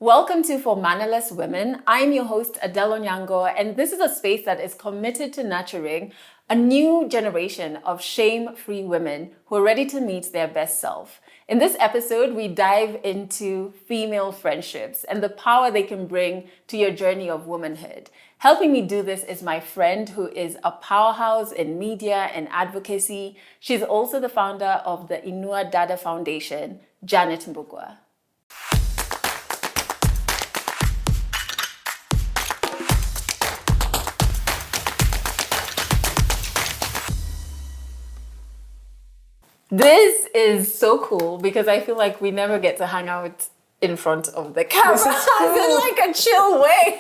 Welcome to For Mannerless Women. I'm your host, Adelle Onyango, and this is a space that is committed to nurturing a new generation of shame-free women who are ready to meet their best self. In this episode, we dive into female friendships and the power they can bring to your journey of womanhood. Helping me do this is my friend who is a powerhouse in media and advocacy. She's also the founder of the Inua Dada Foundation, Janet Mbugua. This is so cool because I feel like we never get to hang out in front of the cameras in like a chill way.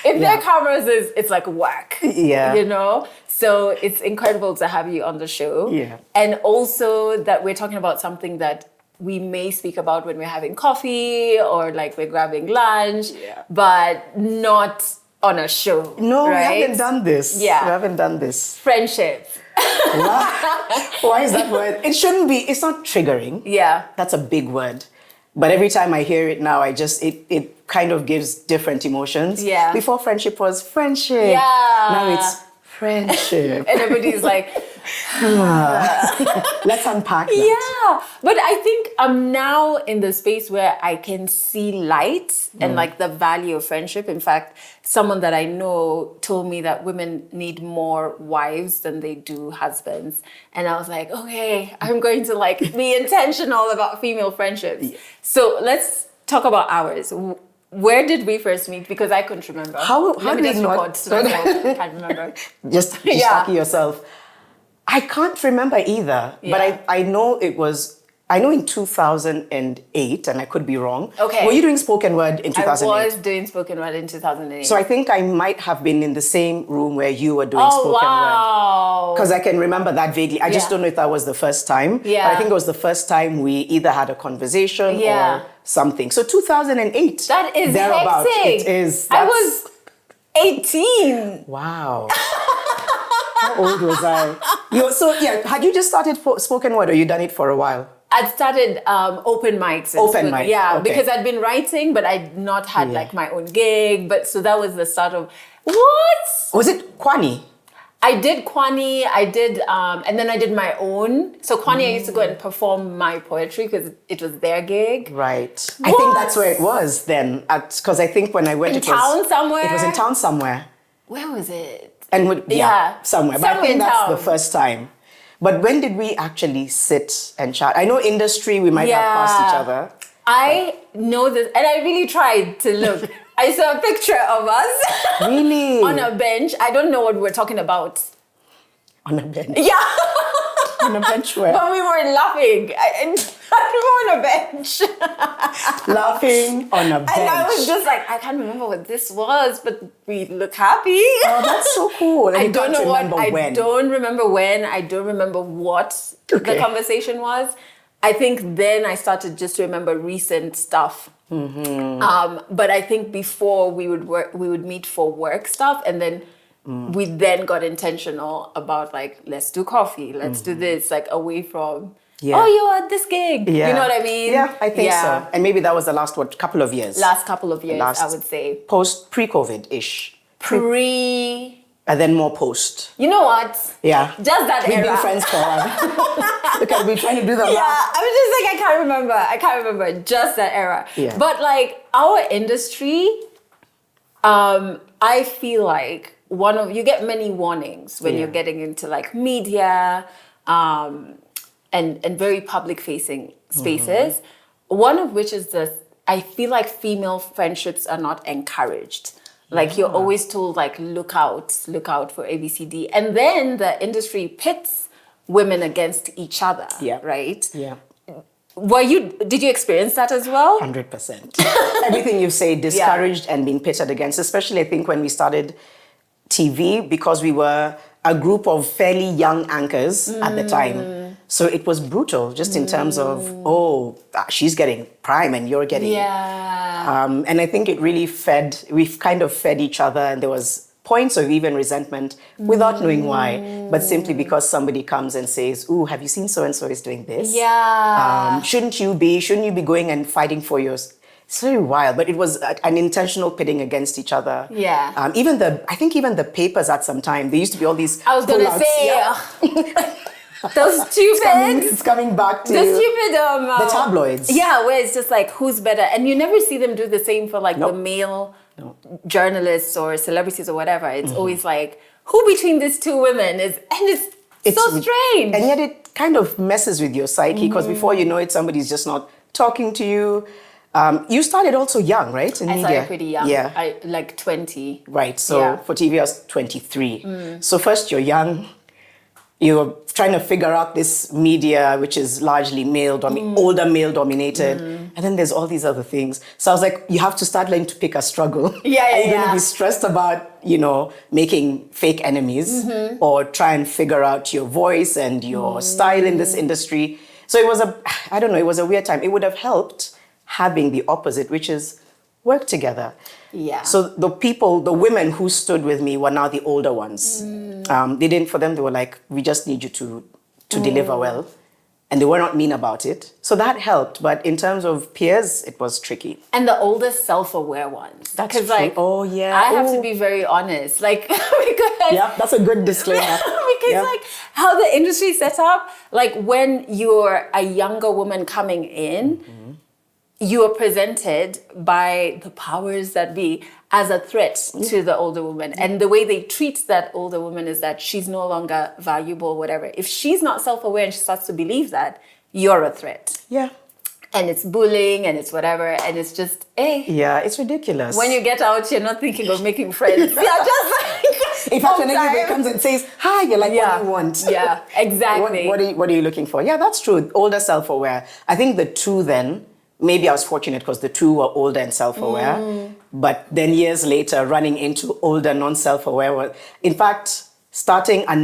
If there are cameras, it's like work, you know? So it's incredible to have you on the show. Yeah. And also that we're talking about something that we may speak about when we're having coffee or like we're grabbing lunch, but not on a show. No, right? we haven't done this. Yeah. We haven't done this. Friendship. Why is that word? It shouldn't be, it's not triggering. Yeah. That's a big word. But every time I hear it now, it kind of gives different emotions. Yeah. Before friendship was friendship. Yeah. Now it's friendship. And everybody's like, let's unpack that. yeah. But I think I'm now in the space where I can see light and like the value of friendship. In fact, someone that I know told me that women need more wives than they do husbands. And I was like, okay, I'm going to like be intentional about female friendships. Yeah. So let's talk about ours. Where did we first meet? Because I couldn't remember. How did we not? I can't remember. Just talking yourself. I can't remember either. Yeah. But I know it was, I know in 2008, and I could be wrong. Okay. Were you doing spoken word in 2008? I was doing spoken word in 2008. So I think I might have been in the same room where you were doing spoken word. Because I can remember that vaguely. I just don't know if that was the first time. Yeah. But I think it was the first time we either had a conversation or something. So 2008. That is thereabout. hectic. It is. I was 18. Wow. How old was I? Had you just started spoken word or you done it for a while? I'd started open mics. Open mic. Yeah, okay. because I'd been writing, but I'd not had like my own gig. But so that was the start of, what? Was it Kwani? I did Kwani, I did, and then I did my own. So Kwani, I used to go and perform my poetry because it was their gig. Right. What? I think that's where it was then. Because I think when I went, in town somewhere? It was in town somewhere. Where was it? And somewhere. But I think that's the first time. But when did we actually sit and chat? I know industry, we might have passed each other. I know this, and I really tried to look. I saw a picture of us. Really? On a bench. I don't know what we're talking about. On a bench? Yeah. On a bench where? But we were laughing. We were on a bench. Laughing on a bench. And I was just like, I can't remember what this was, but we look happy. Oh, that's so cool. And I don't know remember what. when. I don't remember when. I don't remember what the conversation was. I think then I started just to remember recent stuff. Mm-hmm. But I think before we would meet for work stuff, and then we then got intentional about like, let's do coffee, let's do this, like away from, oh, you're at this gig. Yeah. You know what I mean? Yeah, I think so. And maybe that was the last, couple of years? Last couple of years, I would say. Pre-COVID-ish. And then more post. You know what? Yeah. Just that We've era. been friends for a while. Look, I've been trying to do the math. I was just like, I can't remember just that era. Yeah. But like our industry, I feel like you get many warnings when you're getting into like media and very public facing spaces. One of which is I feel like female friendships are not encouraged. Like you're always told like, look out for ABCD. And then the industry pits women against each other, right? Yeah. Did you experience that as well? 100%. Everything you say, discouraged and being pitted against, especially I think when we started TV, because we were a group of fairly young anchors at the time. So it was brutal just in terms of, she's getting prime and you're getting... Yeah. And I think it really we've kind of fed each other, and there was points of even resentment without knowing why, but simply because somebody comes and says, ooh, have you seen so-and-so is doing this? Yeah. Shouldn't you be going and fighting for yours? It's very wild, but it was an intentional pitting against each other. Yeah. I think even the papers at some time, there used to be all these. I was gonna pullouts. say, Yeah. those stupid. It's coming back to The stupid the tabloids. Yeah, where it's just like who's better, and you never see them do the same for like Nope. the male journalists or celebrities or whatever. It's always like who between these two women is, and it's so strange. And yet it kind of messes with your psyche because before you know it, somebody's just not talking to you. You started also young, right? In I media. started pretty young. Yeah. I like 20. Right. So Yeah. for TV, I was 23. So first you're young. You're trying to figure out this media, which is largely older male dominated. And then there's all these other things. So I was like, you have to start learning to pick a struggle. Yeah. Are you going to be stressed about, making fake enemies or try and figure out your voice and your style in this industry? So it was it was a weird time. It would have helped having the opposite, which is work together. Yeah. So the women who stood with me were now the older ones. They were like, we just need you to deliver well. And they were not mean about it. So that helped. But in terms of peers, it was tricky. And the older self-aware ones. That's Because true. like, Oh, yeah. I have to be very honest. Like, because... Yeah, that's a good disclaimer. Because like how the industry is set up, like when you're a younger woman coming in, you are presented by the powers that be as a threat to the older woman. And the way they treat that older woman is that she's no longer valuable, whatever. If she's not self-aware and she starts to believe that, you're a threat. Yeah. And it's bullying and it's whatever. And it's just, Yeah, it's ridiculous. when you get out, you're not thinking of making friends. You're just like... in fact, when anybody comes and says, hi, you're like, what do you want? Yeah, exactly. What are you looking for? Yeah, that's true. Older self-aware. I think the two then, maybe I was fortunate because the two were older and self-aware. But then years later, running into older, non-self-aware. In fact, starting at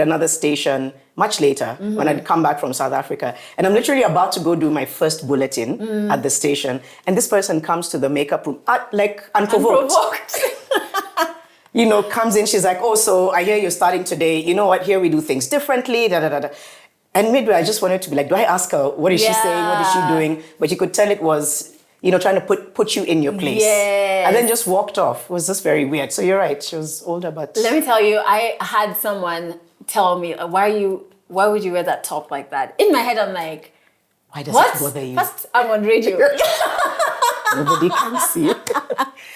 another station much later when I'd come back from South Africa. And I'm literally about to go do my first bulletin at the station. And this person comes to the makeup room, unprovoked. Comes in, she's like, oh, so I hear you're starting today. You know what, here we do things differently, da-da-da-da. And midway, I just wanted to be like, do I ask her, what is she saying? What is she doing? But you could tell it was, trying to put you in your place. Yes. And then just walked off. It was just very weird. So you're right. She was older, but... Let me tell you, I had someone tell me, why would you wear that top like that? In my head, I'm like, why does what? it bother you? First, I'm on radio. Nobody can see it.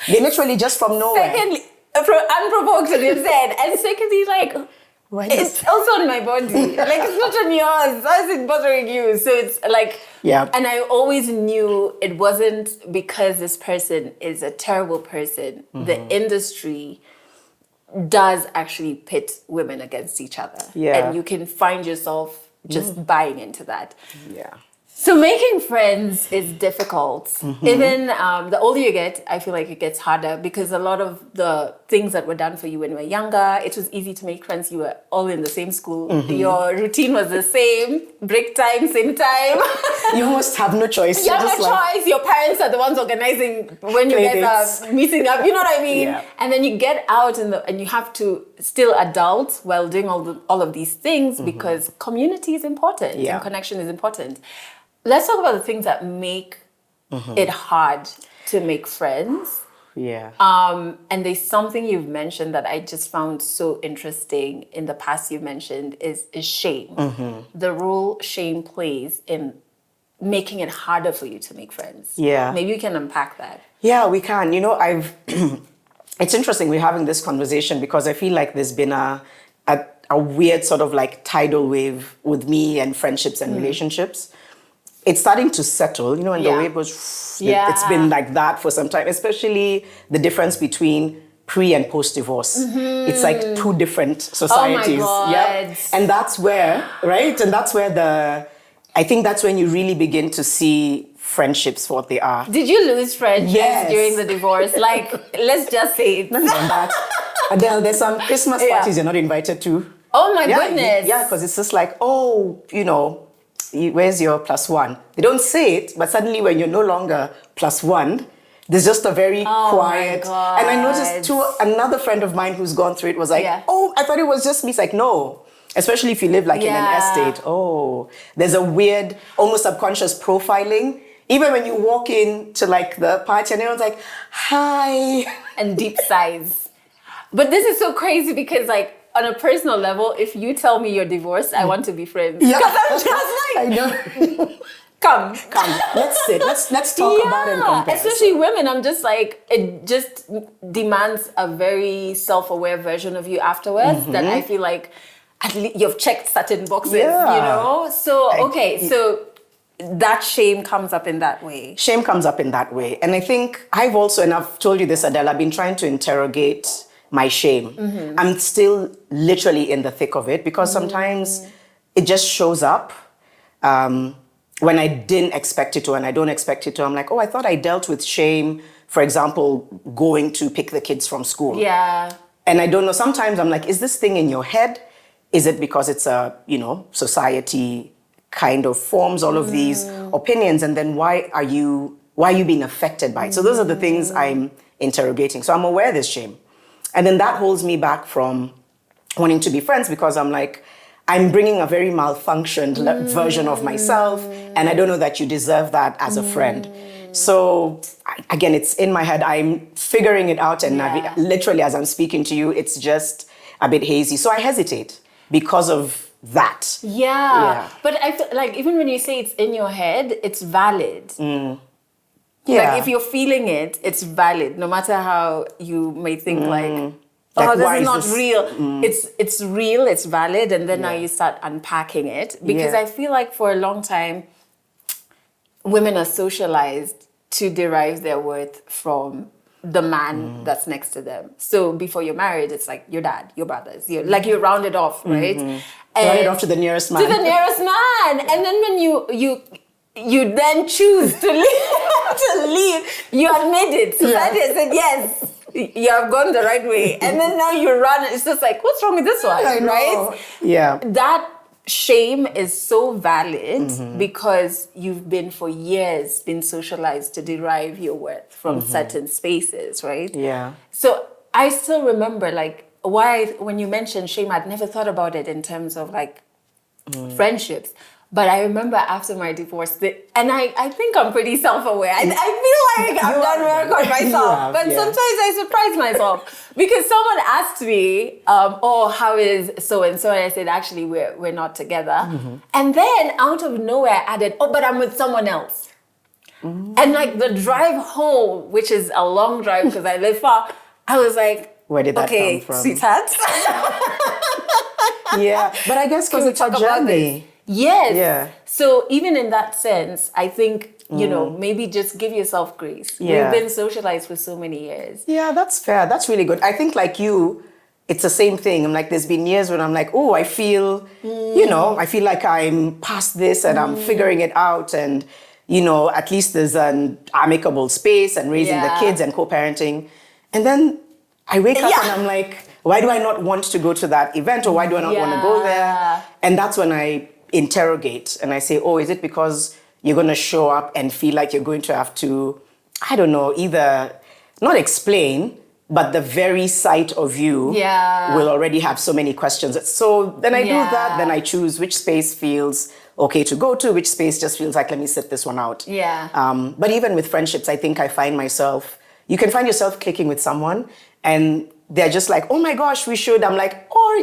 They literally just from nowhere. Secondly, unprovoked, they've said. And secondly, like... It's also on my body. Like, it's not on yours. Why is it bothering you? So it's like... Yeah. And I always knew it wasn't because this person is a terrible person. The industry does actually pit women against each other. Yeah. And you can find yourself just buying into that. Yeah. So making friends is difficult. Even the older you get, I feel like it gets harder because a lot of the things that were done for you when you were younger, it was easy to make friends. You were all in the same school. Your routine was the same. Break time, same time. You almost have no choice. You have no choice. Your parents are the ones organizing when you guys are meeting up. You know what I mean? Yeah. And then you get out and you have to still adult while doing all of these things because community is important and connection is important. Let's talk about the things that make it hard to make friends. Yeah. And there's something you've mentioned that I just found so interesting in the past you've mentioned is shame. The role shame plays in making it harder for you to make friends. Yeah. Maybe you can unpack that. Yeah, we can. It's interesting we're having this conversation because I feel like there's been a weird sort of like tidal wave with me and friendships and relationships. It's starting to settle, and the wave was, it's been like that for some time, especially the difference between pre and post-divorce. It's like two different societies. Oh my God. Yep. And that's where, right? And that's where I think that's when you really begin to see friendships for what they are. Did you lose friendships Yes. during the divorce? Like, let's just say it. Not even that. Adele, there's some Christmas parties you're not invited to. Oh my goodness. Yeah, because it's just like, where's your +1? They don't say it, but suddenly when you're no longer +1, there's just a very quiet. My God. And I noticed another friend of mine who's gone through it was like, oh, I thought it was just me. It's like, no. Especially if you live like in an estate. Oh, there's a weird, almost subconscious profiling. Even when you walk in to like the party and everyone's like, hi. And deep sighs. But this is so crazy because like on a personal level, if you tell me you're divorced, I want to be friends. Yeah. Because I'm just like, I know. come. Let's sit. Let's talk about it and compare. Especially women, I'm just like, it just demands a very self-aware version of you afterwards that I feel like at least you've checked certain boxes, you know? So, okay, so that shame comes up in that way. Shame comes up in that way. And I think I've also, and I've told you this, Adele, I've been trying to interrogate my shame. I'm still literally in the thick of it because sometimes it just shows up when I didn't expect it to and I don't expect it to. I'm like, oh, I thought I dealt with shame, for example, going to pick the kids from school. Yeah. And I don't know, sometimes I'm like, is this thing in your head? Is it because it's a, society kind of forms all of these opinions, and then why are you being affected by it? So those are the things I'm interrogating. So I'm aware there's shame. And then that holds me back from wanting to be friends because I'm like, I'm bringing a very malfunctioned version of myself, and I don't know that you deserve that as a friend. So again, it's in my head. I'm figuring it out, and literally as I'm speaking to you, it's just a bit hazy. So I hesitate because of that. Yeah. But I feel like even when you say it's in your head, it's valid. Yeah. Like if you're feeling it, it's valid, no matter how you may think like, oh, this is not real. It's real, it's valid, and then now you start unpacking it. Because I feel like for a long time, women are socialized to derive their worth from the man that's next to them. So before you're married, it's like your dad, your brothers, you're rounded off, right? And rounded off to the nearest man. To the nearest man. And then when you then choose to leave, you admit it. Society has said, yes, you have gone the right way. And then now you run, it's just like, what's wrong with this one, right? Yeah. That shame is so valid because you've been for years been socialized to derive your worth from certain spaces, right? Yeah. So I still remember like when you mentioned shame, I'd never thought about it in terms of like friendships. But I remember after my divorce, and I think I'm pretty self-aware. I feel like I've done work on myself. But sometimes I surprise myself. Because someone asked me, oh, how is so-and-so? And I said, actually, we're not together. And then out of nowhere, I added, oh, but I'm with someone else. And like the drive home, which is a long drive because I live far, I was like, where did that come from? Sweetheart. Yeah, but I guess because it's a journey. Yes. Yeah. So even in that sense, I think, maybe just give yourself grace. Yeah. We've been socialized for so many years. Yeah, that's fair. That's really good. I think like you, it's the same thing. I'm like, there's been years when I'm like, oh, I feel, I feel like I'm past this and I'm figuring it out. And, at least there's an amicable space and raising the kids and co-parenting. And then I wake up and I'm like, why do I not want to go to that event, or why do I not want to go there? And that's when I interrogate and I say, oh, is it because you're going to show up and feel like you're going to have to, I don't know, either not explain, but the very sight of you will already have so many questions. So then I do that, then I choose which space feels okay to go to, which space just feels like, let me sit this one out. Yeah. But even with friendships, I think I find myself, you can find yourself clicking with someone and they're just like, oh my gosh, we should. I'm like, or,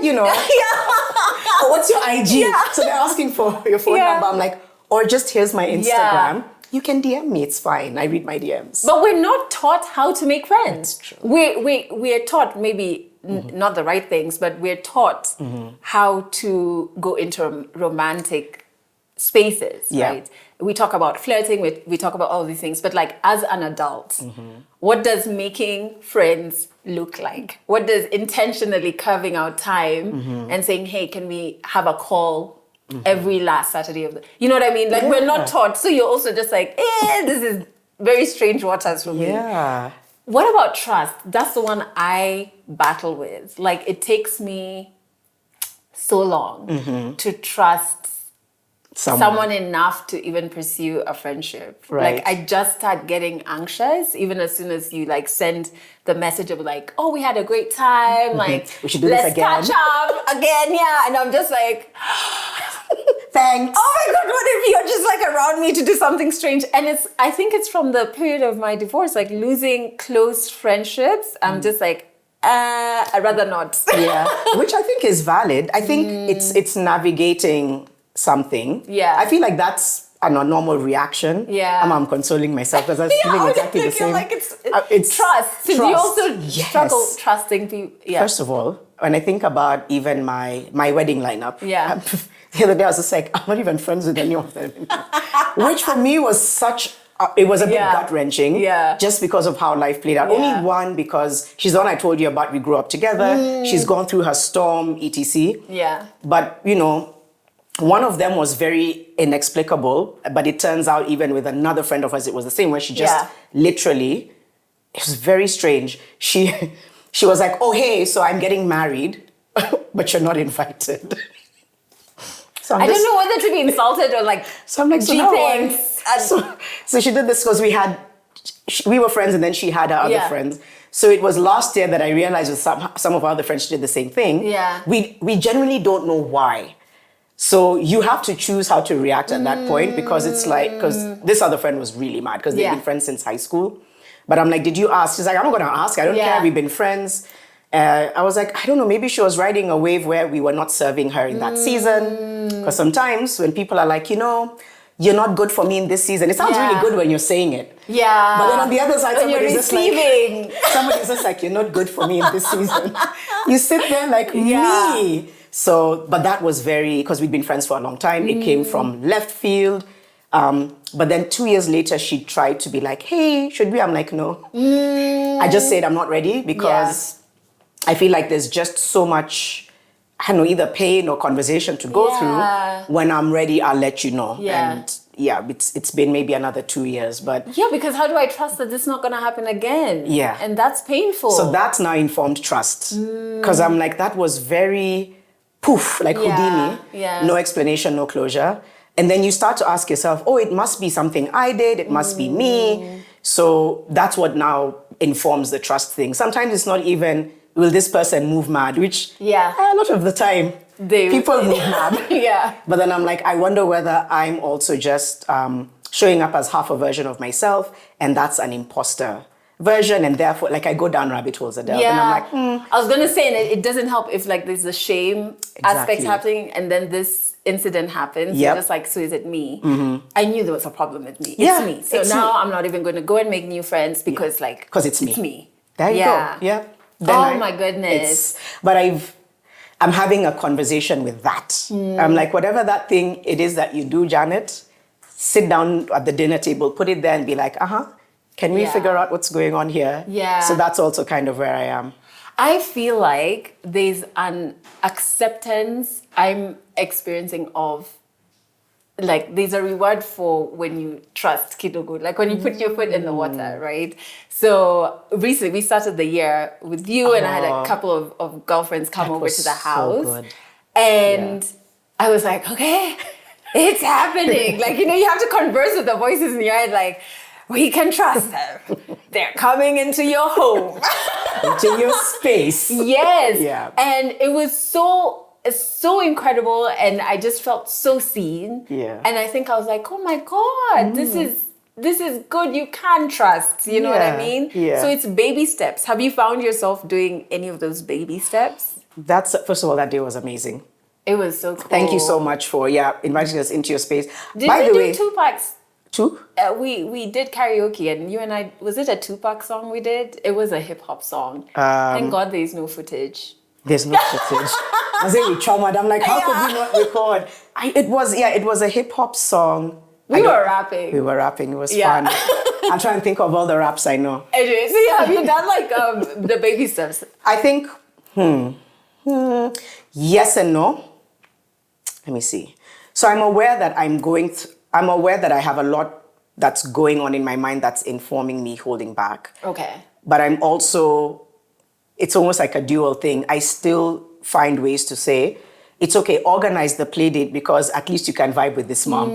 oh, what's your IG? Yeah. So they're asking for your phone number. I'm like, or just here's my Instagram. Yeah. You can DM me, it's fine. I read my DMs. But we're not taught how to make friends. That's true. We're taught maybe not the right things, but we're taught how to go into romantic spaces, right? We talk about flirting, we talk about all these things, but like as an adult, what does making friends look like? What does intentionally carving out time and saying, hey, can we have a call every last Saturday of the, you know what I mean? Like we're not taught. So you're also just like, this is very strange waters for me. Yeah. What about trust? That's the one I battle with. Like it takes me so long to trust someone enough to even pursue a friendship. Right. Like I just start getting anxious even as soon as you like send the message of like, oh, we had a great time. Like we should do this again. Let's catch up again. Yeah. And I'm just like, thanks. Oh my God, what if you're just like around me to do something strange? And I think it's from the period of my divorce, like losing close friendships. I'm just like, I'd rather not. Yeah, which I think is valid. I think it's navigating something. Yeah. I feel like that's a normal reaction. Yeah. I'm consoling myself because I was feeling exactly the same. Like it's trust. So do you also struggle trusting people? Yeah. First of all, when I think about even my wedding lineup, Yeah. the other day I was just like, I'm not even friends with any of them. Which for me was it was a bit gut-wrenching. Yeah. Just because of how life played out. Yeah. Only one, because she's the one I told you about. We grew up together. She's gone through her storm, etc. Yeah. But, one of them was very inexplicable. But it turns out even with another friend of hers, it was the same, where she just literally, it was very strange. She was like, oh, hey, so I'm getting married, but you're not invited. So I don't know whether to be insulted or like, so I'm like, so, so she did this because we were friends and then she had her other friends. So it was last year that I realized with some of our other friends, she did the same thing. Yeah. We genuinely don't know why. So you have to choose how to react at that point, because it's like, because this other friend was really mad because they've been friends since high school. But I'm like, did you ask? She's like, I'm not going to ask. I don't care. We've been friends. I was like, I don't know, maybe she was riding a wave where we were not serving her in that season. Because sometimes when people are like, you're not good for me in this season, it sounds really good when you're saying it. Yeah. But then on the other side, somebody's just like, you're not good for me in this season. You sit there like, me. So, but that was because we'd been friends for a long time. It came from left field. But then 2 years later, she tried to be like, hey, should we? I'm like, no. I just said I'm not ready because I feel like there's just so much, I don't know, either pain or conversation to go through. When I'm ready, I'll let you know. Yeah. And it's been maybe another 2 years, but... Yeah, because how do I trust that this is not going to happen again? Yeah. And that's painful. So that's now informed trust. Because I'm like, that was very poof, like Houdini. Yeah. No explanation, no closure. And then you start to ask yourself, oh, it must be something I did. It must be me. So that's what now informs the trust thing. Sometimes it's not even, will this person move mad? Which a lot of the time, people move mad. But then I'm like, I wonder whether I'm also just showing up as half a version of myself, and that's an imposter version, and therefore, like, I go down rabbit holes, Adele. And I'm like, I was going to say, and it doesn't help if like there's a shame aspect happening, and then this incident happens. You're just like, so is it me? I knew there was a problem with me. It's me. So now I'm not even going to go and make new friends because like... Because it's me. It's me. There you go. Yeah. Then my goodness. But I'm having a conversation with that. I'm like, whatever that thing it is that you do, Janet, sit down at the dinner table, put it there and be like, can we figure out what's going on here? Yeah. So that's also kind of where I am. I feel like there's an acceptance I'm experiencing of, like, there's a reward for when you trust Kidogo, like when you put your foot in the water, right? So recently we started the year with you and I had a couple of girlfriends come over to the house. So good. And I was like, okay, it's happening. Like, you have to converse with the voices in your head, like, we can trust them. They're coming into your home. Into your space. Yes. Yeah. And it was so incredible, and I just felt so seen. Yeah. And I think I was like, oh my God, this is good. You can trust. You know what I mean? Yeah. So it's baby steps. Have you found yourself doing any of those baby steps? First of all, that day was amazing. It was so cool. Thank you so much for inviting us into your space. Did we do Tupac's? Two? We did karaoke, and you and I, was it a Tupac song we did? It was a hip hop song. Thank God there's no footage. There's no footage. I say we traumatized. I'm like, how could we not record? It was a hip hop song. We were rapping. It was fun. I'm trying to think of all the raps I know. Anyway, so have you done like the baby steps? I think, yes and no. Let me see. So I'm aware that I'm aware that I have a lot that's going on in my mind that's informing me holding back. Okay. But I'm also, it's almost like a dual thing. I still find ways to say, it's okay, organize the play date because at least you can vibe with this mom.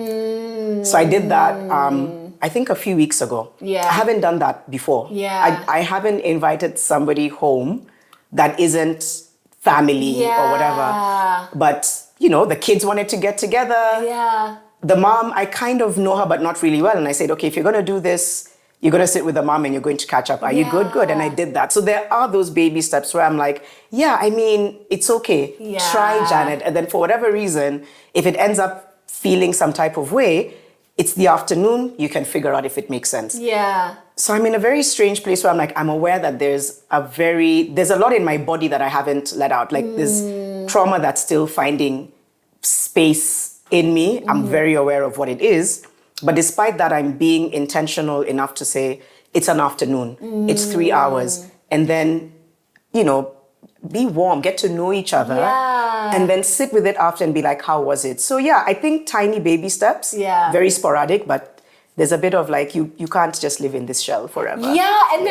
So I did that, I think a few weeks ago. Yeah. I haven't done that before. Yeah. I haven't invited somebody home that isn't family or whatever. But, the kids wanted to get together. Yeah. The mom, I kind of know her, but not really well. And I said, okay, if you're going to do this, you're going to sit with the mom and you're going to catch up. Are you good? Good. And I did that. So there are those baby steps where I'm like, yeah, I mean, it's okay. Yeah. Try, Janet. And then for whatever reason, if it ends up feeling some type of way, it's the afternoon, you can figure out if it makes sense. Yeah. So I'm in a very strange place where I'm like, I'm aware that there's a lot in my body that I haven't let out. Like this trauma that's still finding space in me. I'm very aware of what it is. But despite that, I'm being intentional enough to say, it's an afternoon, it's 3 hours. And then, be warm, get to know each other. Yeah. And then sit with it after and be like, how was it? So yeah, I think tiny baby steps, very sporadic, but there's a bit of like, you can't just live in this shell forever. Yeah, and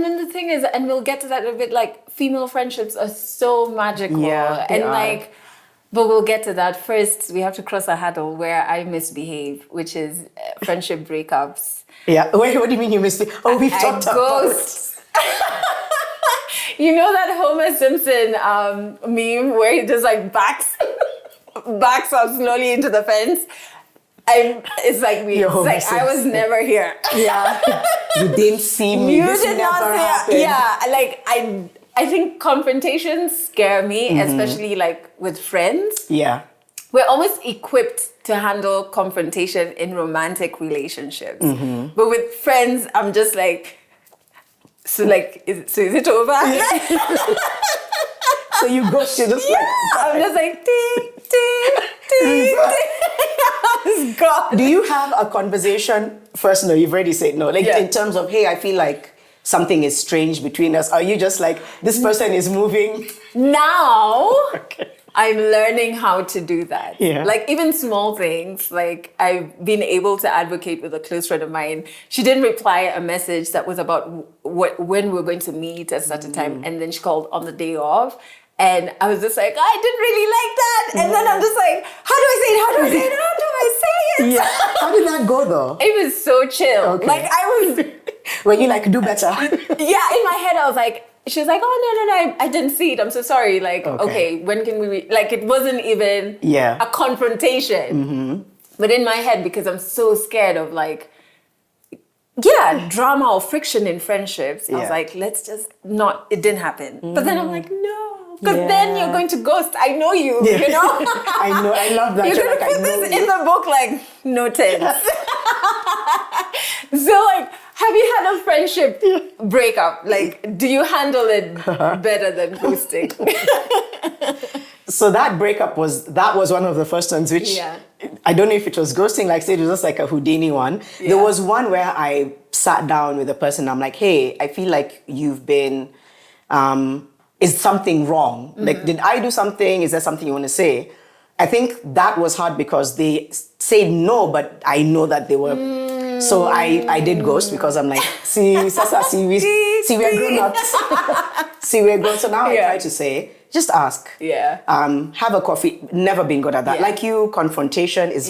then the thing is, and we'll get to that a bit, like female friendships are so magical. Yeah, they are. But we'll get to that. First, we have to cross a hurdle where I misbehave, which is friendship breakups. Yeah. Wait, what do you mean you missed it? Oh, we've talked about it. You know that Homer Simpson meme where he just like backs up slowly into the fence? It's like me. It's like I was never here. Yeah. You didn't see me. You this did not never see happened. Yeah, like I think confrontations scare me, especially like with friends. Yeah. We're almost equipped to handle confrontation in romantic relationships. But with friends, I'm just like, is it over? So you go, you're just like... I'm just like, tick, tick, tick, tick. God. Do you have a conversation? First, no, you've already said no. Like in terms of, hey, I feel like something is strange between us. Are you just like, this person is moving? Now, I'm learning how to do that. Yeah. Like even small things, like I've been able to advocate with a close friend of mine. She didn't reply a message that was about when we were going to meet at such a time. And then she called on the day off. And I was just like, I didn't really like that. And then I'm just like, how do I say it? How do I say it? How do I say it? Yeah. How did that go though? It was so chill. Okay. Like I was... When you like, do better. Yeah, in my head I was like, she was like, oh, no, I didn't see it. I'm so sorry. Like, okay when can we... Like, it wasn't even a confrontation. But in my head, because I'm so scared of like, drama or friction in friendships, I was like, let's just not... It didn't happen. But then I'm like, no. Because then you're going to ghost. I know you, you know? I know. I love that. You're going to put this in the book like, noted. So like, have you had a friendship breakup? Like, do you handle it better than ghosting? So that breakup was one of the first ones, which I don't know if it was ghosting, like say it was just like a Houdini one. Yeah. There was one where I sat down with a person. I'm like, hey, I feel like you've been, is something wrong? Like, did I do something? Is there something you want to say? I think that was hard because they said no, but I know that they were... So I did ghost because I'm like, we're grown ups. We're grown. So now I try to say, just ask. Yeah. Have a coffee. Never been good at that. Like you, confrontation is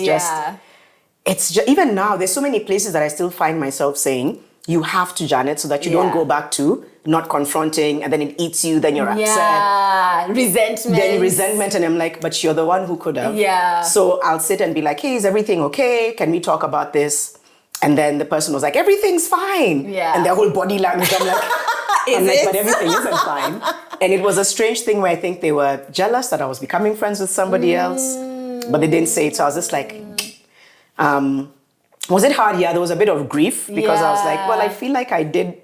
it's just, even now, there's so many places that I still find myself saying, you have to, Janet, so that you don't go back to not confronting and then it eats you, then you're upset. Yeah, resentment. Then resentment, and I'm like, but you're the one who could have. Yeah. So I'll sit and be like, hey, is everything okay? Can we talk about this? And then the person was like, everything's fine. Yeah. And their whole body language, I'm like, but everything isn't fine. And it was a strange thing where I think they were jealous that I was becoming friends with somebody else, but they didn't say it. So I was just like, was it hard? Yeah, there was a bit of grief because I was like, well, I feel like I did,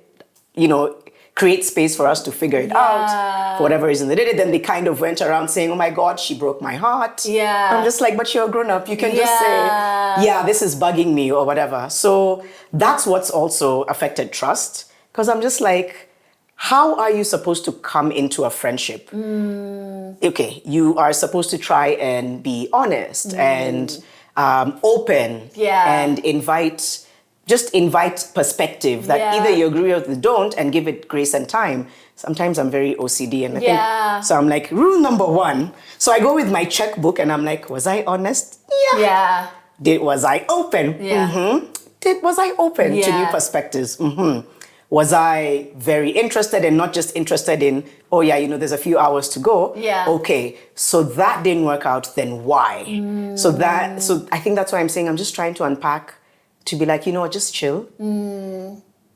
create space for us to figure it out. For whatever reason they did it. Then they kind of went around saying, oh my God, she broke my heart. Yeah. I'm just like, but you're a grown up. You can just say, this is bugging me or whatever. So that's what's also affected trust. Because I'm just like, how are you supposed to come into a friendship? Okay, you are supposed to try and be honest and open and invite perspective that either you agree or you don't, and give it grace and time. Sometimes I'm very OCD and I think, so I'm like, rule number 1. So I go with my checkbook and I'm like, was I honest? Was I open? Was I open to new perspectives? Was I very interested and not just interested in, oh yeah, there's a few hours to go. Yeah. Okay, so that didn't work out, then why? So I think that's why I'm saying I'm just trying to unpack, to be like, just chill.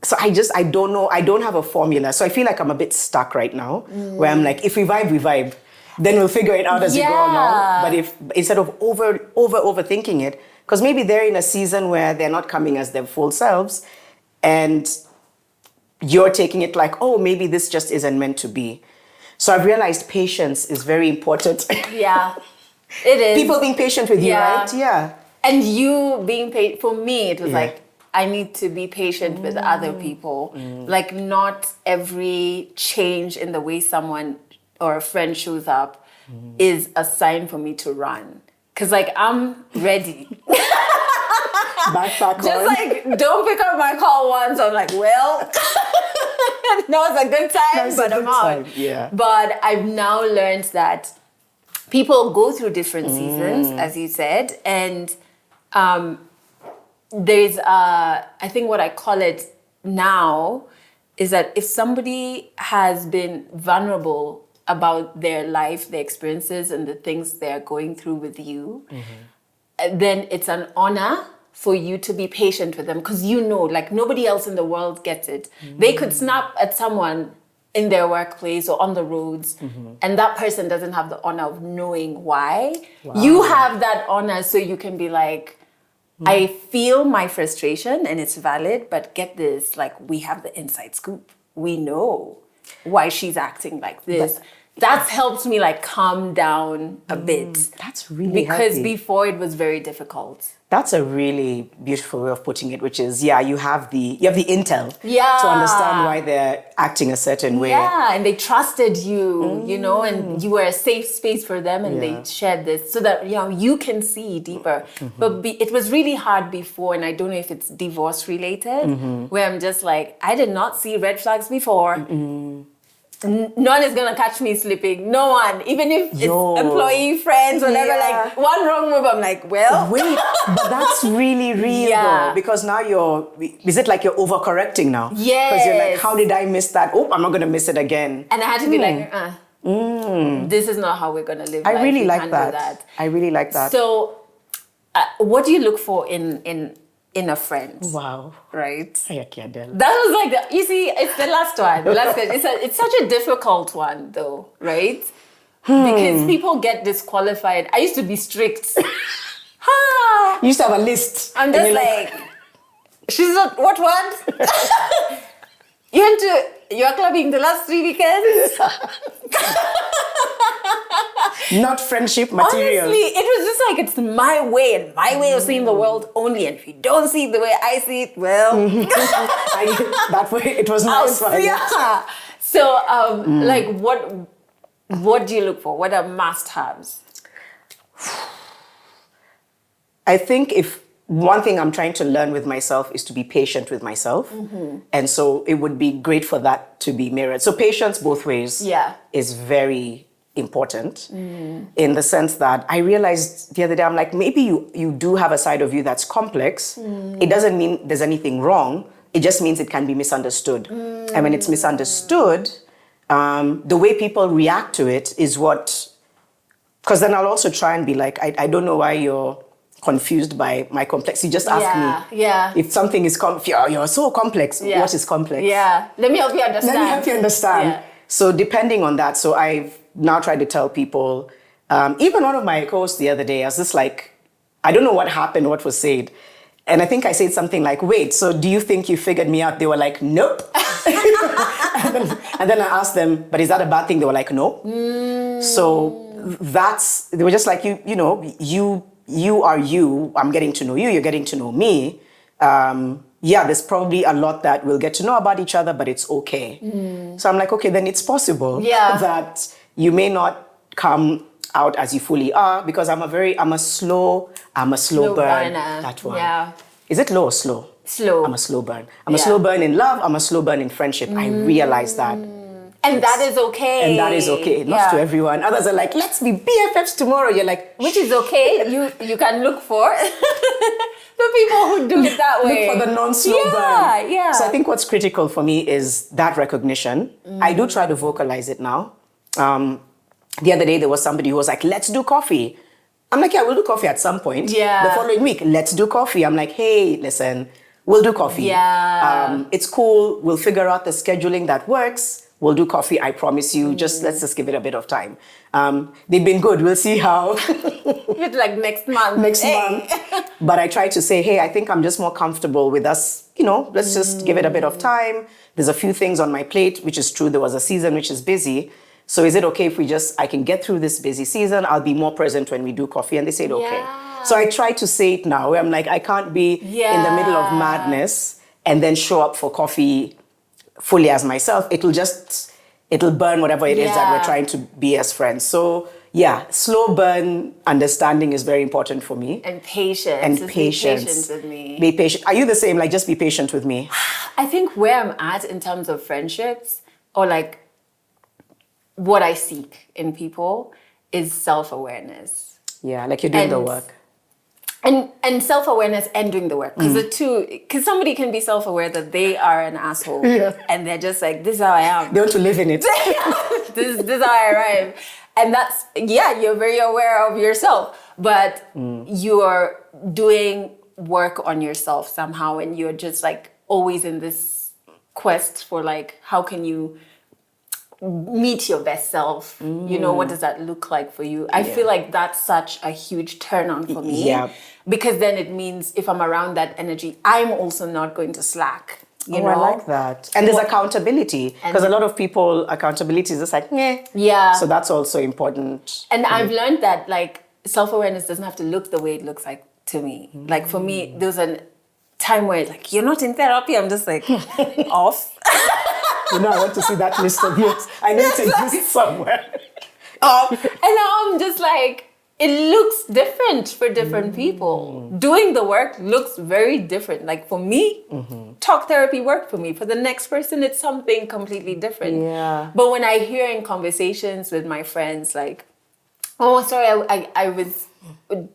So I don't know, I don't have a formula. So I feel like I'm a bit stuck right now, where I'm like, if we vibe, we vibe. Then we'll figure it out as we go along. But if instead of overthinking it, because maybe they're in a season where they're not coming as their full selves, and you're taking it like, oh, maybe this just isn't meant to be. So I've realized patience is very important. Yeah, it is. People being patient with you, right? Yeah. And you being patient, for me, it was like, I need to be patient with other people. Like, not every change in the way someone or a friend shows up is a sign for me to run. Because, like, I'm ready. Backpack Just on. like, don't pick up my call once. I'm like, well, no, it's a good time, but I'm out. Yeah. But I've now learned that people go through different seasons, as you said, and there's I think what I call it now is that if somebody has been vulnerable about their life, their experiences, and the things they're going through with you, then it's an honor for you to be patient with them, because like, nobody else in the world gets it. They could snap at someone in their workplace or on the roads, and that person doesn't have the honor of knowing why. Wow. You have that honor, so you can be like, I feel my frustration and it's valid, but get this, like, we have the inside scoop. We know why she's acting like this. That's helped me, like, calm down a bit. That's really because healthy. Before it was very difficult. That's a really beautiful way of putting it, which is, you have the intel to understand why they're acting a certain way. Yeah, and they trusted you, and you were a safe space for them, and they shared this so that, you can see deeper. But it was really hard before, and I don't know if it's divorce related, where I'm just like, I did not see red flags before. None is gonna catch me slipping. No one, even if it's employee, friends, whatever. Like, one wrong move, I'm like, well, wait, but that's really real though, because now is it like you're overcorrecting now? Yes. Because you're like, how did I miss that? Oh, I'm not gonna miss it again. And I had to be like, this is not how we're gonna live. I life. really We like can't do that. I really like that. So, what do you look for in a friend? Wow. Right? Adelle. That was like, you see, it's the last one. The last question. It's such a difficult one though, right? Because people get disqualified. I used to be strict. You used to have a list. I'm just like, she's not, what? You went to your clubbing the last 3 weekends? Not friendship material. Honestly, it was just like, it's my way and my way of seeing the world only. And if you don't see it the way I see it, well, that way it was nice. Yeah. So, like, what do you look for? What are must-haves? I think one thing I'm trying to learn with myself is to be patient with myself. And so it would be great for that to be mirrored. So patience both ways is very important in the sense that I realized the other day, I'm like, maybe you do have a side of you that's complex. It doesn't mean there's anything wrong. It just means it can be misunderstood. And when it's misunderstood, the way people react to it is because then I'll also try and be like, I don't know why you're confused by my complexity. Just ask me. Yeah. If something is you're so complex. Yeah. What is complex? Yeah. Let me help you understand. Yeah. So depending on that, so I've now tried to tell people, even one of my co-hosts the other day, I was just like, I don't know what happened, what was said. And I think I said something like, wait, so do you think you figured me out? They were like, nope. and then I asked them, but is that a bad thing? They were like, no. So they were just like, you are you, I'm getting to know you, you're getting to know me. There's probably a lot that we'll get to know about each other, but it's okay. So I'm like, okay, then it's possible that you may not come out as you fully are, because I'm a slow burn. That one. Yeah. Is it low or slow? Slow. I'm a slow burn. I'm a slow burn in love. I'm a slow burn in friendship. I realize that. And that is okay. And that is okay. Not to everyone. Others are like, let's be BFFs tomorrow. You're like, which is okay. You can look for the people who do it that way. Look for the non-slow burn. Yeah. So I think what's critical for me is that recognition. I do try to vocalize it now. The other day, there was somebody who was like, let's do coffee. I'm like, yeah, we'll do coffee at some point. Yeah. The following week, let's do coffee. I'm like, hey, listen, we'll do coffee. Yeah. It's cool. We'll figure out the scheduling that works. We'll do coffee, I promise you. Let's just give it a bit of time. They've been good. We'll see how. It's like next month. Next month. But I try to say, hey, I think I'm just more comfortable with us. Let's just give it a bit of time. There's a few things on my plate, which is true. There was a season which is busy. So is it okay if I can get through this busy season? I'll be more present when we do coffee. And they said, okay. Yeah. So I try to say it now, where I'm like, I can't be in the middle of madness and then show up for coffee fully as myself. It'll burn whatever it is that we're trying to be as friends. So yeah, slow burn understanding is very important for me. And patience. And just patience. Be patient with me. Be patient. Are you the same? Like, just be patient with me. I think where I'm at in terms of friendships, or like what I seek in people, is self-awareness. Yeah, like you're doing the work. And self-awareness and doing the work. Because somebody can be self-aware that they are an asshole. Yeah. And they're just like, this is how I am. They want to live in it. this is how I arrive. And that's, you're very aware of yourself. But you're doing work on yourself somehow. And you're just like always in this quest for like, how can you meet your best self? What does that look like for you? I feel like that's such a huge turn on for me. Yeah. Because then it means if I'm around that energy, I'm also not going to slack. You know? I like that. And there's accountability. Because a lot of people, accountability is just like, meh. Yeah. So that's also important. And I've learned that like self-awareness doesn't have to look the way it looks like to me. Like for me, there was a time where like, you're not in therapy. I'm just like, off. I want to see that list of yours. I need to exist somewhere. And now I'm just like, it looks different for different people. Doing the work looks very different. Like for me, talk therapy worked for me. For the next person, it's something completely different. Yeah. But when I hear in conversations with my friends, like, oh, sorry, I was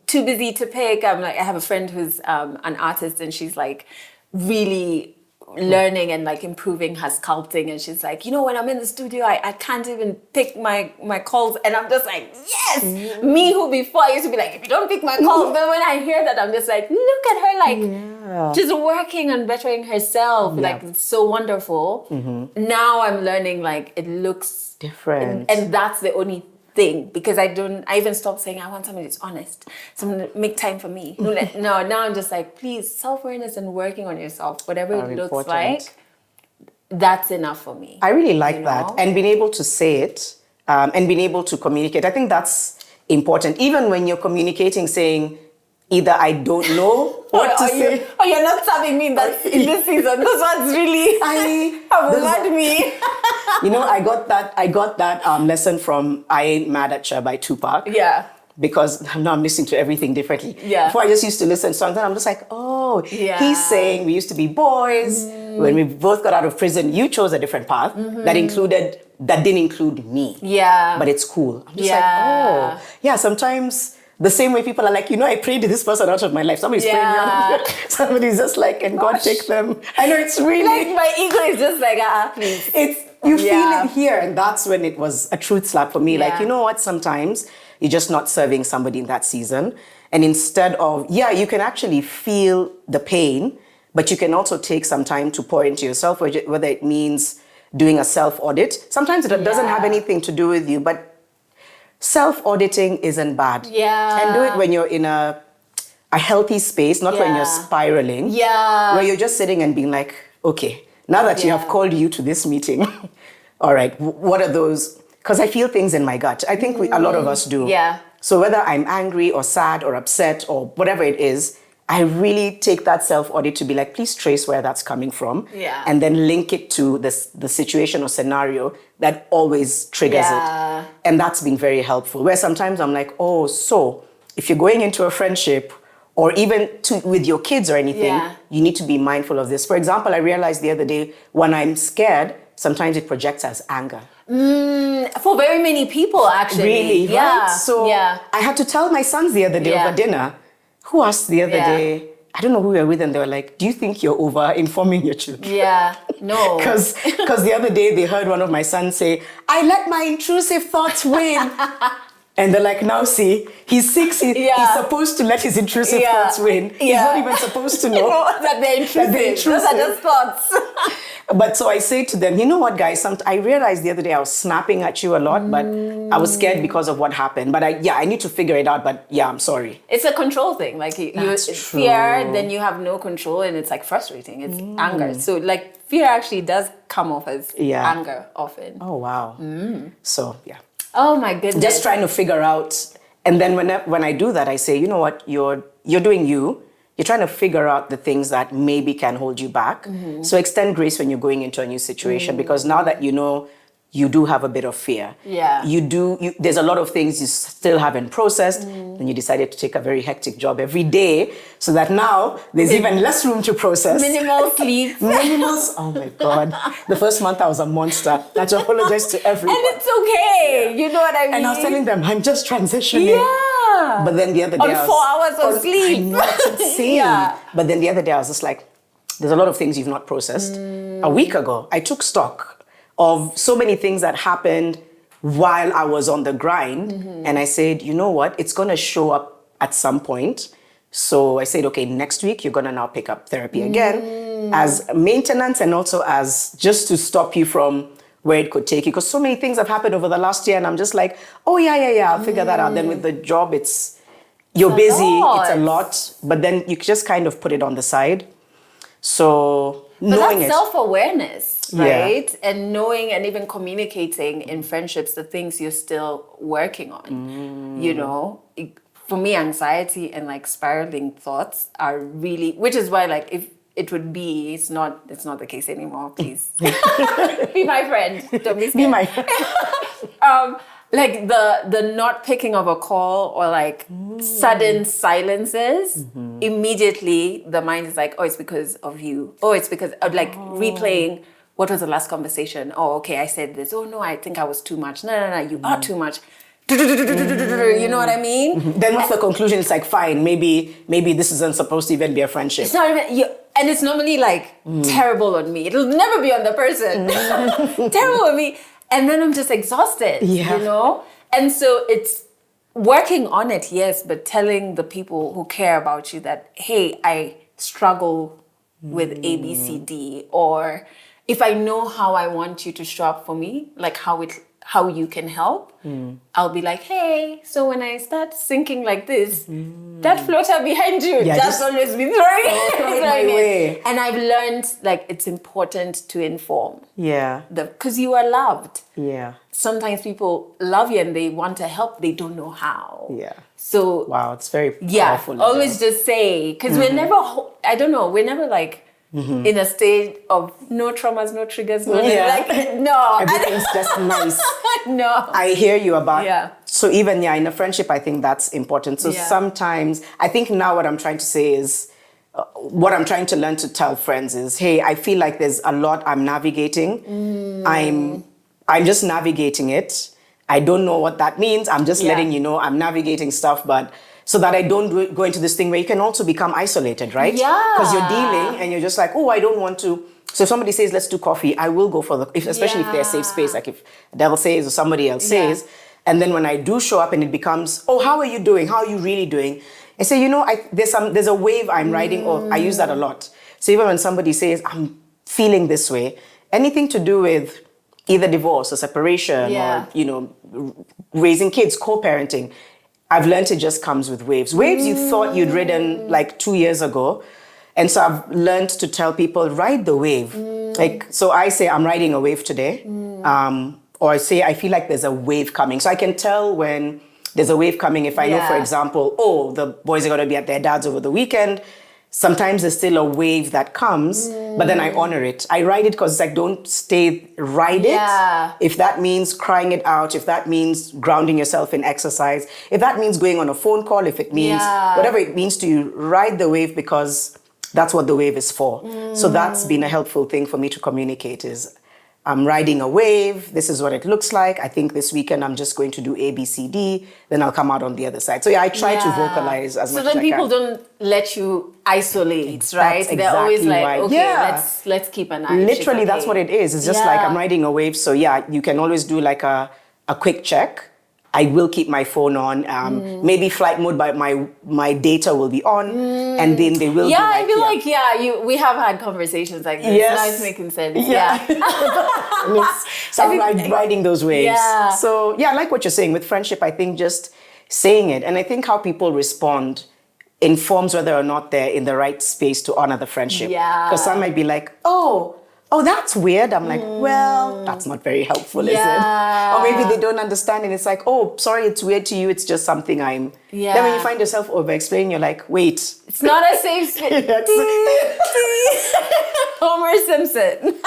too busy to pick. I'm like, I have a friend who's an artist, and she's like really learning and like improving her sculpting, and she's like, when I'm in the studio, I can't even pick my calls, and I'm just like, yes, me who before I used to be like, if you don't pick my calls, but when I hear that, I'm just like, look at her, like just working and bettering herself, like it's so wonderful. Now I'm learning like it looks different, and that's the only thing, because I even stopped saying I want somebody who's honest, someone to make time for me. No, now I'm just like, please, self-awareness and working on yourself, whatever it looks like, that's enough for me. I really like that. And being able to say it and being able to communicate. I think that's important. Even when you're communicating, saying either I don't know what to say. You're not serving me in this season. Those ones really have reminded me. I got that lesson from I Ain't Mad at Ya by Tupac. Yeah. Because now I'm listening to everything differently. Yeah. Before I just used to listen to songs, and I'm just like, he's saying we used to be boys. When we both got out of prison, you chose a different path that didn't include me. Yeah. But it's cool. I'm just sometimes the same way people are like, I prayed this person out of my life. Somebody's praying me out of it. Somebody's just like, and God take them. I know it's really... Like my ego is just like, please. You feel it here. And that's when it was a truth slap for me. Yeah. Like, you know what? Sometimes you're just not serving somebody in that season. And instead of, you can actually feel the pain, but you can also take some time to pour into yourself, whether it means doing a self-audit. Sometimes it doesn't have anything to do with you, but self-auditing isn't bad. Yeah. And do it when you're in a healthy space, not when you're spiraling. Yeah. Where you're just sitting and being like, okay, now that you have called you to this meeting, all right, what are those? Because I feel things in my gut. I think a lot of us do. Yeah. So whether I'm angry or sad or upset or whatever it is, I really take that self-audit to be like, please trace where that's coming from. Yeah. And then link it to the situation or scenario that always triggers it. And that's been very helpful. Where sometimes I'm like, so if you're going into a friendship or even with your kids or anything, you need to be mindful of this. For example, I realized the other day when I'm scared, sometimes it projects as anger. For very many people, actually. Really, yeah. right? So I had to tell my sons the other day over dinner, who asked the other day, I don't know who we were with, and they were like, do you think you're over informing your children? Yeah, no. Because the other day they heard one of my sons say, I let my intrusive thoughts win. And they're like, now see, he's 6, he's supposed to let his intrusive thoughts win. He's not even supposed to know that they're intrusive. Those are just thoughts. But so I say to them, you know what, guys, I realized the other day I was snapping at you a lot, but I was scared because of what happened. But I need to figure it out, but I'm sorry. It's a control thing. Like it's fear, then you have no control, and it's like frustrating. It's anger. So like fear actually does come off as anger often. Oh, wow. So, Oh my goodness. Just trying to figure out. And then when I do that, I say, you know what, you're doing you. You're trying to figure out the things that maybe can hold you back. So extend grace when you're going into a new situation, because now that you know you do have a bit of fear. Yeah. There's a lot of things you still haven't processed, and you decided to take a very hectic job every day, so that now there's even less room to process. Minimal sleep. Oh my God. The first month I was a monster. I had to apologize to everyone. And it's okay. You know what I mean? And I was telling them, I'm just transitioning. Yeah. But then the other day on 4 hours of sleep. I know, it's insane. But then the other day I was just like, there's a lot of things you've not processed. A week ago, I took stock of so many things that happened while I was on the grind. And I said, you know what? It's going to show up at some point. So I said, okay, next week, you're going to now pick up therapy again as maintenance, and also as just to stop you from where it could take you. Because so many things have happened over the last year, and I'm just like, oh, yeah, I'll figure that out. Then with the job, you're busy, it's a lot, but then you just kind of put it on the side. So knowing that's self-awareness, right? And knowing and even communicating in friendships the things you're still working on. You know, for me, anxiety and like spiraling thoughts are really, which is why like if it would be, it's not the case anymore, please. Be my friend, don't be scared. Be my friend. Like the not picking of a call, or like sudden silences, immediately the mind is like, oh, it's because of you. Oh, it's because of like replaying, what was the last conversation? Oh, okay, I said this. Oh no, I think I was too much. No, you are too much. You know what I mean? Then what's the conclusion? It's like, fine, maybe this isn't supposed to even be a friendship. It's not even, and it's normally like terrible on me. It'll never be on the person. Terrible on me. And then I'm just exhausted, you know? And so it's working on it, yes, but telling the people who care about you that, hey, I struggle with A, B, C, D, or if I know how I want you to show up for me, like how you can help, I'll be like, hey, so when I start sinking like this, that floater behind you, just always be throwing it my way. And I've learned like it's important to inform. Yeah. Because you are loved. Yeah. Sometimes people love you and they want to help, they don't know how. Yeah. So wow, it's very powerful. Always just say, because we're never, we're never like, in a state of no traumas, no triggers, no everything's just nice. No. I hear you about so even in a friendship, I think that's important. So sometimes I think now what I'm trying to say is what I'm trying to learn to tell friends is, hey, I feel like there's a lot I'm navigating. I'm just navigating it. I don't know what that means. I'm just letting you know I'm navigating stuff, but so that I don't go into this thing where you can also become isolated, right? Yeah. Because you're dealing and you're just like, oh, I don't want to. So if somebody says, let's do coffee, I will go for especially if they're a safe space, like if Adelle says or somebody else says. And then when I do show up and it becomes, oh, how are you doing? How are you really doing? I say, you know, there's a wave I'm riding, or I use that a lot. So even when somebody says, I'm feeling this way, anything to do with either divorce or separation or, you know, raising kids, co-parenting, I've learned it just comes with waves. Waves you thought you'd ridden like 2 years ago. And so I've learned to tell people, ride the wave. Like, so I say, I'm riding a wave today. Or I say, I feel like there's a wave coming. So I can tell when there's a wave coming if I know, for example, oh, the boys are going to be at their dad's over the weekend. Sometimes there's still a wave that comes, but then I honor it. I ride it because it's like, don't ride it. If that means crying it out, if that means grounding yourself in exercise, if that means going on a phone call, if it means whatever it means to you, ride the wave, because that's what the wave is for. So that's been a helpful thing for me to communicate is, I'm riding a wave. This is what it looks like. I think this weekend I'm just going to do A, B, C, D. Then I'll come out on the other side. So yeah, I try to vocalize as much as I can. So then people don't let you isolate, right? That's They're always exactly like, right. okay, Yeah. let's keep an eye. Literally, that's what it is. It's just like I'm riding a wave. So yeah, you can always do like a quick check. I will keep my phone on. Maybe flight mode, but my data will be on, and then they will. Yeah, I feel like we have had conversations like this. Yes. Now it's making sense. Yeah. So I'm riding those waves. Yeah. So yeah, I like what you're saying with friendship. I think just saying it, and I think how people respond informs whether or not they're in the right space to honor the friendship. Yeah. Because some might be like, oh, that's weird. I'm like, well, that's not very helpful, is it? Or maybe they don't understand and it's like, oh, sorry, it's weird to you. It's just something I'm... Yeah. Then when you find yourself over-explaining, you're like, wait. It's not a safe space. Homer Simpson.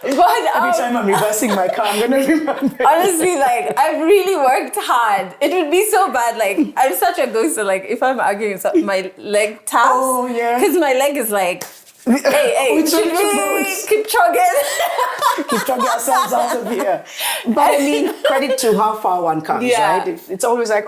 But every time I'm reversing my car, I'm going to remember. Honestly, like, I've really worked hard. It would be so bad. Like, I'm such a ghost. So, like, if I'm arguing, my leg taps. Oh, yeah. Because my leg is like... Hey, should we keep chugging? Keep chugging ourselves out of here. But I mean, credit to how far one comes, right? It's always like,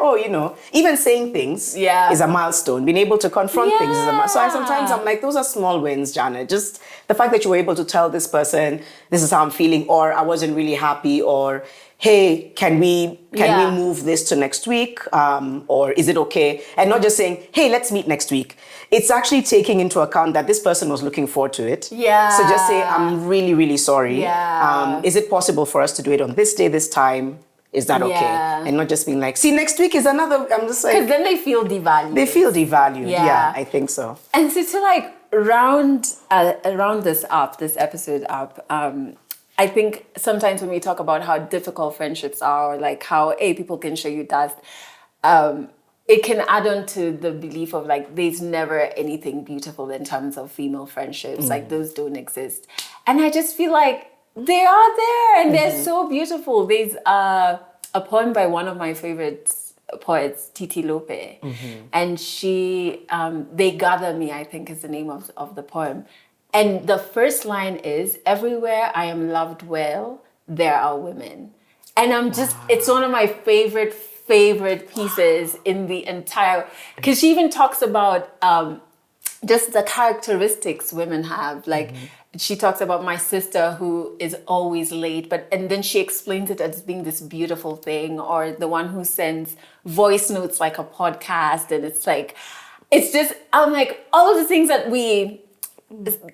even saying things is a milestone. Being able to confront things is a milestone. So sometimes I'm like, those are small wins, Janet. Just the fact that you were able to tell this person, this is how I'm feeling, or I wasn't really happy, or hey, can we move this to next week? Or is it okay? And not just saying, hey, let's meet next week. It's actually taking into account that this person was looking forward to it. Yeah. So just say, I'm really, really sorry. Yeah. Is it possible for us to do it on this day, this time? Is that okay? And not just being like, see, next week is another, I'm just like... Because then they feel devalued. They feel devalued. Yeah, I think so. And so to like round this episode up, I think sometimes when we talk about how difficult friendships are, or like how people can show you dust, it can add on to the belief of like there's never anything beautiful in terms of female friendships. Like those don't exist. And I just feel like they are there and they're so beautiful. There's a poem by one of my favorite poets, Titi Lope. And she, They Gather Me, I think is the name of the poem. And the first line is, everywhere I am loved well, there are women. And I'm just, it's one of my favorite pieces in the entire, because she even talks about just the characteristics women have. Like she talks about my sister who is always late, and then she explains it as being this beautiful thing, or the one who sends voice notes like a podcast. And it's like, it's just, I'm like, all of the things that we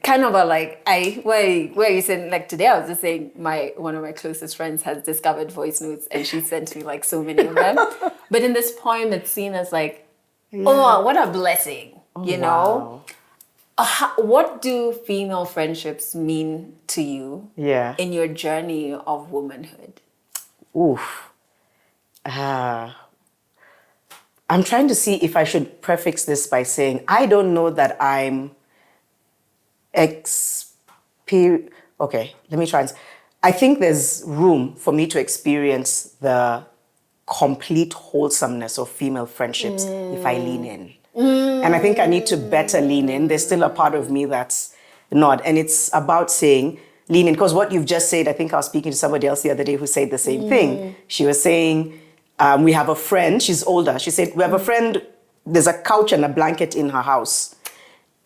kind of are like, where you said, like today I was just saying one of my closest friends has discovered voice notes and she sent me like so many of them. But in this poem it's seen as like, oh, what a blessing, you know? What do female friendships mean to you in your journey of womanhood? Oof. I'm trying to see if I should prefix this by saying, I don't know that I'm okay, let me try and... I think there's room for me to experience the complete wholesomeness of female friendships if I lean in. And I think I need to better lean in. There's still a part of me that's not. And it's about saying, lean in. Because what you've just said, I think I was speaking to somebody else the other day who said the same thing. She was saying, we have a friend, she's older. She said, we have a friend, there's a couch and a blanket in her house.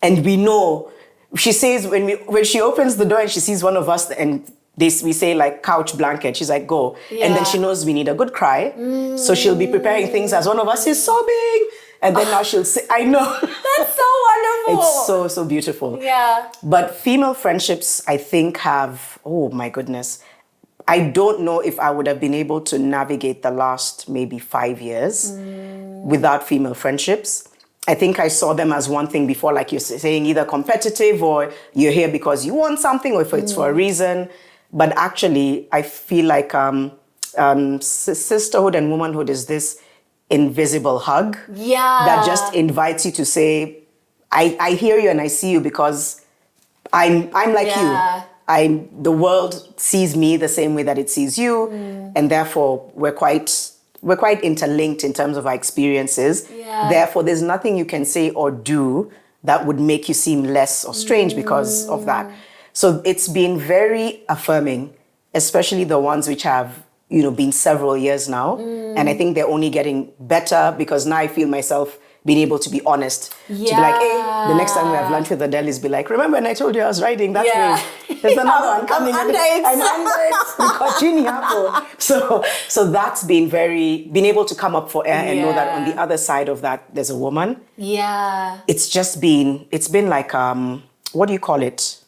And we know... She says when she opens the door and she sees one of us and we say like couch blanket, she's like, go. And then she knows we need a good cry. So she'll be preparing things as one of us is sobbing. And then now she'll say, I know. That's so wonderful. It's so, so beautiful. Yeah. But female friendships, I think have, oh my goodness. I don't know if I would have been able to navigate the last maybe 5 years without female friendships. I think I saw them as one thing before, like you're saying, either competitive or you're here because you want something or if it's for a reason. But actually, I feel like sisterhood and womanhood is this invisible hug that just invites you to say, I hear you and I see you because I'm like you. The world sees me the same way that it sees you. And therefore, we're quite interlinked in terms of our experiences. Therefore, there's nothing you can say or do that would make you seem less or strange because of that. So it's been very affirming, especially the ones which have, been several years now. And I think they're only getting better because now I feel myself being able to be honest. To be like, hey, the next time we have lunch with Adelle is be like, remember when I told you I was writing? That's me. There's another one coming. I'm under it. We got Genie Apple. So that's been being able to come up for air and know that on the other side of that, there's a woman. Yeah. It's been like, what do you call it?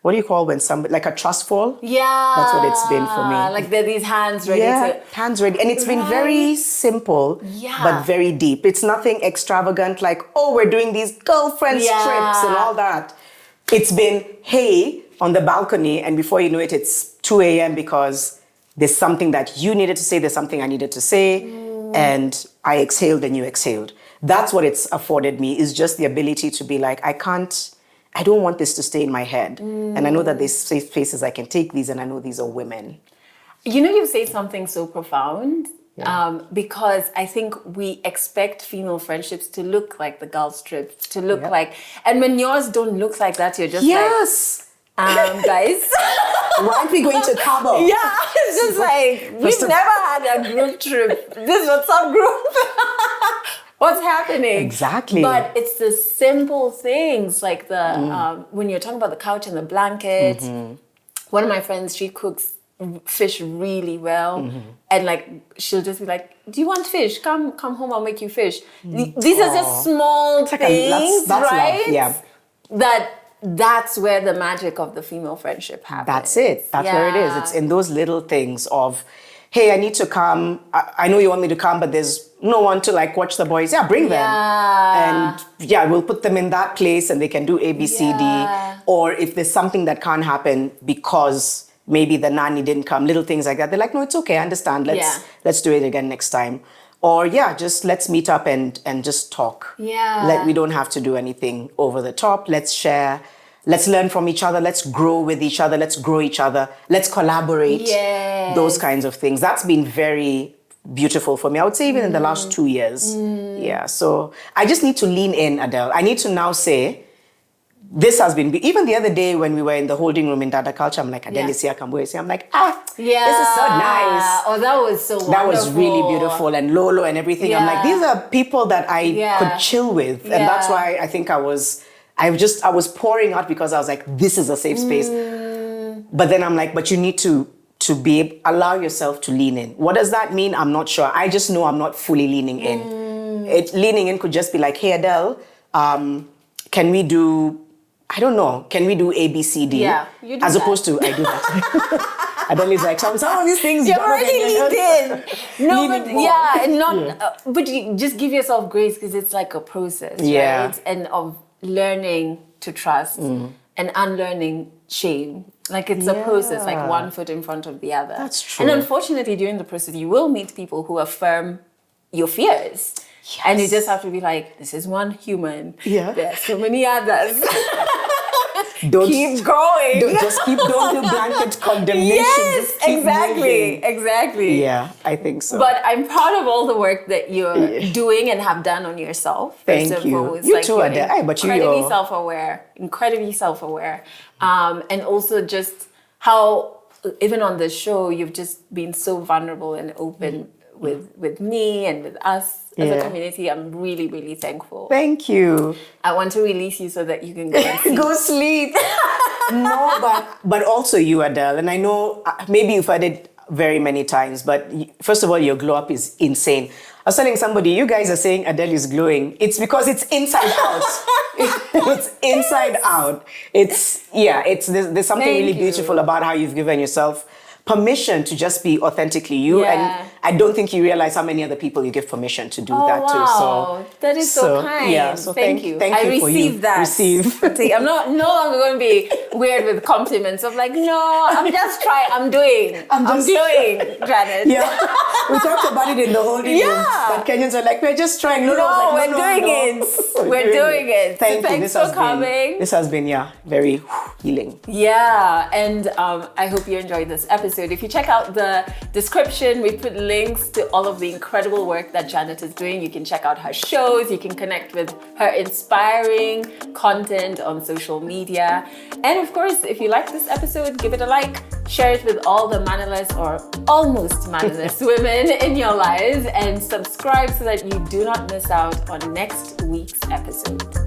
What do you call when somebody, like a trust fall? Yeah. That's what it's been for me. Like there are these hands ready to... hands ready. And it's been very simple, but very deep. It's nothing extravagant like, oh, we're doing these girlfriend trips and all that. It's been, hey, on the balcony, and before you know it, it's 2 a.m. because there's something that you needed to say, there's something I needed to say, and I exhaled and you exhaled. That's what it's afforded me, is just the ability to be like, I don't want this to stay in my head. And I know that there's safe places I can take these, and I know these are women. You say something so profound, because I think we expect female friendships to look like the girls' trips, to look like, and when yours don't look like that, you're just guys. Why aren't we going to Cabo? Yeah, it's just like, we've never had a group trip. This was some group. What's happening? Exactly. But it's the simple things like the when you're talking about the couch and the blanket. One of my friends, she cooks fish really well, and like she'll just be like, "Do you want fish? Come home. I'll make you fish." These are just small things, that's right? Love. Yeah. That's where the magic of the female friendship happens. That's it. That's where it is. It's in those little things of, hey, I need to come. I know you want me to come, but there's no one to like watch the boys. Yeah, bring them. And we'll put them in that place and they can do A, B, C, D. Or if there's something that can't happen because maybe the nanny didn't come, little things like that. They're like, no, it's okay. I understand. Let's do it again next time. Or just let's meet up and just talk. We don't have to do anything over the top. Let's share. Let's learn from each other. Let's grow with each other. Let's grow each other. Let's collaborate. Those kinds of things. That's been very beautiful for me. I would say even in the last 2 years. Yeah. So I just need to lean in, Adelle. I need to now say, this has been, even the other day when we were in the holding room in Dada Culture, I'm like, Adelle is here, Kambo is here. I'm like, this is so nice. Oh, that was so wonderful. That was really beautiful. And Lolo and everything. I'm like, these are people that I could chill with. And that's why I think I was pouring out because I was like, this is a safe space. But then I'm like, but you need to allow yourself to lean in. What does that mean? I'm not sure. I just know I'm not fully leaning in. Leaning in could just be like, hey, Adelle, can we do A, B, C, D? Yeah, you do as that. Opposed to, I do that. Adelle is like, some of these things you're already leaned in. No, but but you just give yourself grace because it's like a process, right? And of learning to trust and unlearning shame. Like it's a process, like one foot in front of the other. That's true. And unfortunately, during the process, you will meet people who affirm your fears. And you just have to be like, this is one human. There are so many others. Keep going. Don't do blanket condemnation. Yes, exactly. Yeah, I think so. But I'm proud of all the work that you're doing and have done on yourself. Thank you. You too, Adelle. But incredibly self-aware. And also just how, even on the show, you've just been so vulnerable and open with me and with us as a community. I'm really, really thankful. Thank you. I want to release you so that you can go and sleep. Go sleep. No, but also you, Adelle. And I know maybe you've heard it very many times, but first of all, your glow up is insane. I was telling somebody, you guys are saying Adelle is glowing. It's because it's inside out. It's inside out. There's something really beautiful about how you've given yourself permission to just be authentically you. And I don't think you realize how many other people you give permission to do that too. So that is so kind. Yeah, so thank you. Thank you for receive that. I'm no longer going to be weird with compliments of like, no, I'm just trying. I'm glowing, Janet. We talked about it in the holding room. Yeah. But Kenyans were like, we're just trying. No, we're doing it. We're doing it. Thank you. Thanks for coming. This has been, very healing. Yeah, and I hope you enjoyed this episode. If you check out the description, we put links to all of the incredible work that Janet is doing. You can check out her shows. You can connect with her inspiring content on social media. And of course, if you like this episode, give it a like. Share it with all the mannerless or almost mannerless women in your lives, and subscribe so that you do not miss out on next week's episode.